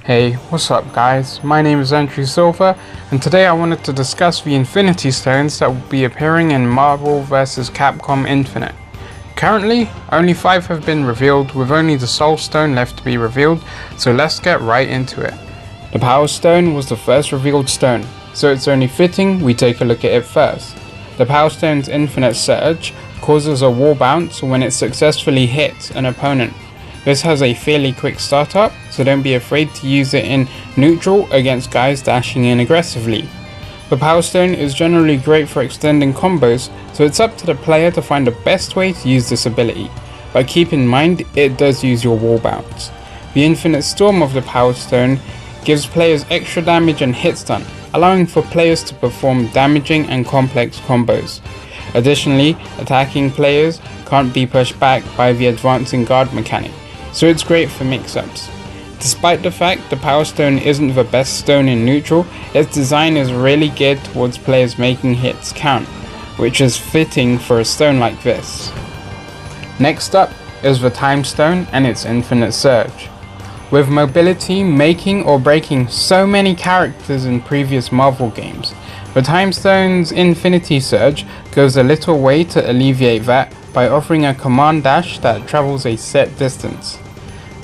Hey, what's up guys? My name is Andrew Silver, and today I wanted to discuss the Infinity Stones that will be appearing in Marvel vs. Capcom Infinite. Currently, only 5 have been revealed, with only the Soul Stone left to be revealed, so let's get right into it. The Power Stone was the first revealed stone, so it's only fitting we take a look at it first. The Power Stone's Infinite Surge causes a wall bounce when it successfully hits an opponent. This has a fairly quick startup, so don't be afraid to use it in neutral against guys dashing in aggressively. The Power Stone is generally great for extending combos, so it's up to the player to find the best way to use this ability, but keep in mind it does use your wall bounce. The Infinite Storm of the Power Stone gives players extra damage and hit stun, allowing for players to perform damaging and complex combos. Additionally, attacking players can't be pushed back by the advancing guard mechanic, so it's great for mix-ups. Despite the fact the Power Stone isn't the best stone in neutral, its design is really geared towards players making hits count, which is fitting for a stone like this. Next up is the Time Stone and its Infinite Surge. With mobility making or breaking so many characters in previous Marvel games, the Time Stone's Infinity Surge goes a little way to alleviate that by offering a command dash that travels a set distance.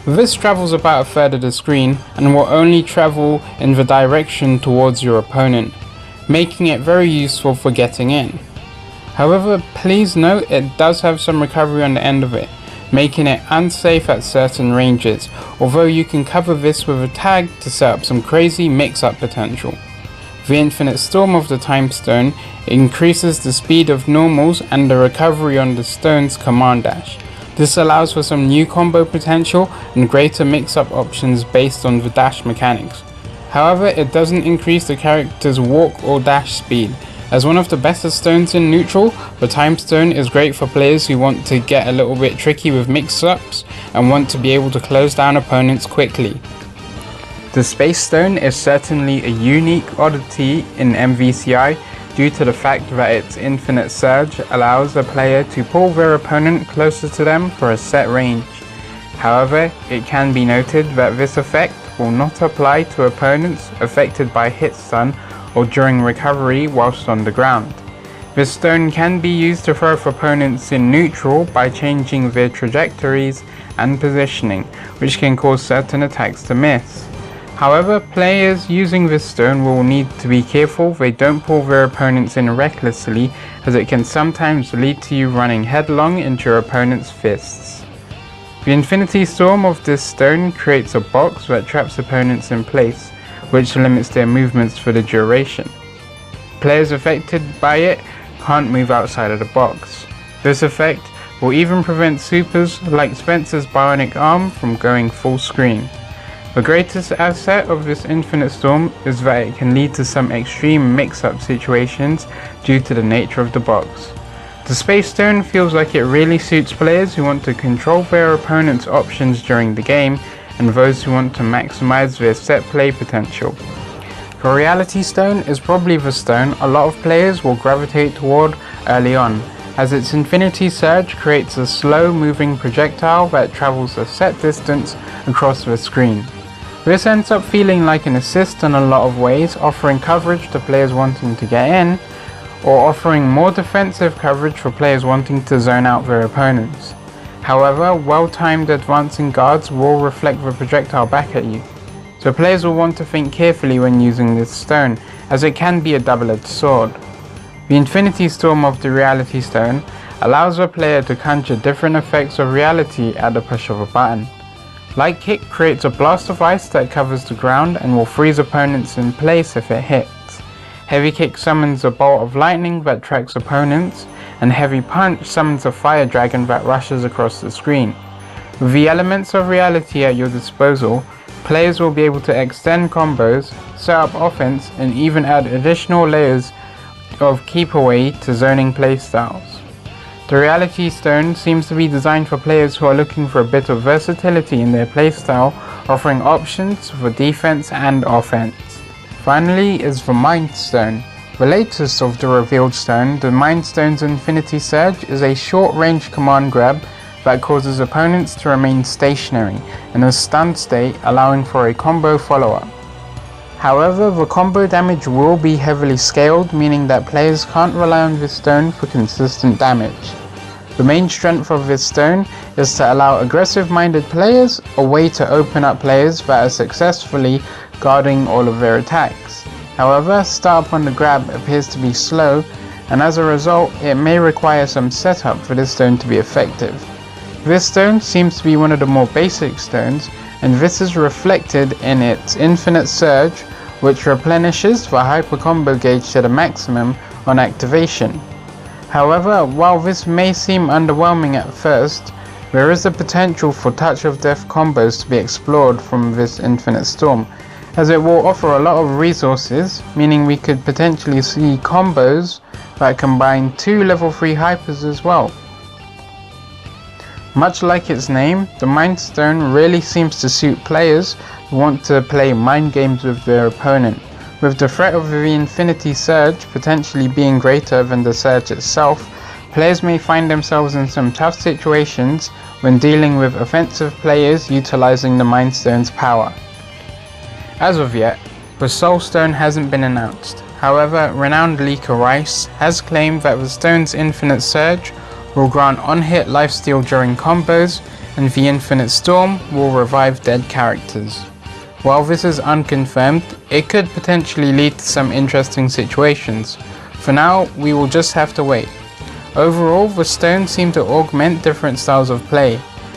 This travels about a third of the screen and will only travel in the direction towards your opponent, making it very useful for getting in. However, please note it does have some recovery on the end of it, making it unsafe at certain ranges, although you can cover this with a tag to set up some crazy mix-up potential. The Infinite Storm of the Time Stone increases the speed of normals and the recovery on the stone's command dash. This allows for some new combo potential and greater mix-up options based on the dash mechanics. However, it doesn't increase the character's walk or dash speed. As one of the better stones in neutral, the Time Stone is great for players who want to get a little bit tricky with mix-ups and want to be able to close down opponents quickly. The Space Stone is certainly a unique oddity in MvCI due to the fact that its Infinite Surge allows a player to pull their opponent closer to them for a set range. However, it can be noted that this effect will not apply to opponents affected by hit stun or during recovery whilst on the ground. This stone can be used to throw off opponents in neutral by changing their trajectories and positioning, which can cause certain attacks to miss. However, players using this stone will need to be careful they don't pull their opponents in recklessly, as it can sometimes lead to you running headlong into your opponent's fists. The Infinity Storm of this stone creates a box that traps opponents in place, which limits their movements for the duration. Players affected by it can't move outside of the box. This effect will even prevent supers like Spencer's bionic arm from going full screen. The greatest asset of this Infinite Storm is that it can lead to some extreme mix-up situations due to the nature of the box. The Space Stone feels like it really suits players who want to control their opponent's options during the game and those who want to maximize their set play potential. The Reality Stone is probably the stone a lot of players will gravitate toward early on, as its Infinity Surge creates a slow moving projectile that travels a set distance across the screen. This ends up feeling like an assist in a lot of ways, offering coverage to players wanting to get in, or offering more defensive coverage for players wanting to zone out their opponents. However, well-timed advancing guards will reflect the projectile back at you, so players will want to think carefully when using this stone, as it can be a double-edged sword. The Infinity Storm of the Reality Stone allows a player to conjure different effects of reality at the push of a button. Light Kick creates a blast of ice that covers the ground and will freeze opponents in place if it hits. Heavy Kick summons a bolt of lightning that tracks opponents, and Heavy Punch summons a fire dragon that rushes across the screen. With the elements of reality at your disposal, players will be able to extend combos, set up offense, and even add additional layers of keep away to zoning playstyles. The Reality Stone seems to be designed for players who are looking for a bit of versatility in their playstyle, offering options for defense and offense. Finally is the Mind Stone. The latest of the revealed stone, the Mind Stone's Infinity Surge, is a short-range command grab that causes opponents to remain stationary in a stunned state, allowing for a combo follow-up. However, the combo damage will be heavily scaled, meaning that players can't rely on this stone for consistent damage. The main strength of this stone is to allow aggressive-minded players a way to open up players that are successfully guarding all of their attacks. However, start upon the grab appears to be slow, and as a result, it may require some setup for this stone to be effective. This stone seems to be one of the more basic stones, and this is reflected in its Infinite Surge, which replenishes the hyper combo gauge to the maximum on activation. However, while this may seem underwhelming at first, there is a potential for touch of death combos to be explored from this Infinite Storm, as it will offer a lot of resources, meaning we could potentially see combos that combine 2 level 3 hypers as well. Much like its name, the Mind Stone really seems to suit players who want to play mind games with their opponent. With the threat of the Infinity Surge potentially being greater than the Surge itself, players may find themselves in some tough situations when dealing with offensive players utilizing the Mind Stone's power. As of yet, the Soul Stone hasn't been announced. However, renowned leaker Rice has claimed that the stone's Infinite Surge will grant on-hit lifesteal during combos, and the Infinite Storm will revive dead characters. While this is unconfirmed, it could potentially lead to some interesting situations. For now, we will just have to wait. Overall, the stones seem to augment different styles of play.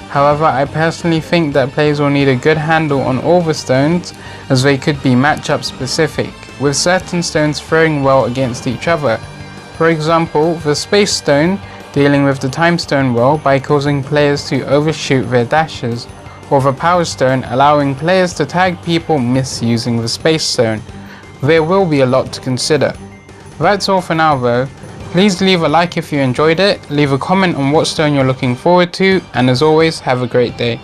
However, I personally think that players will need a good handle on all the stones, as they could be matchup specific, with certain stones throwing well against each other. For example, the Space Stone dealing with the Time Stone well by causing players to overshoot their dashes, or the Power Stone allowing players to tag people misusing the Space Stone. There will be a lot to consider. That's all for now though. Please leave a like if you enjoyed it, leave a comment on what stone you're looking forward to, and as always, have a great day.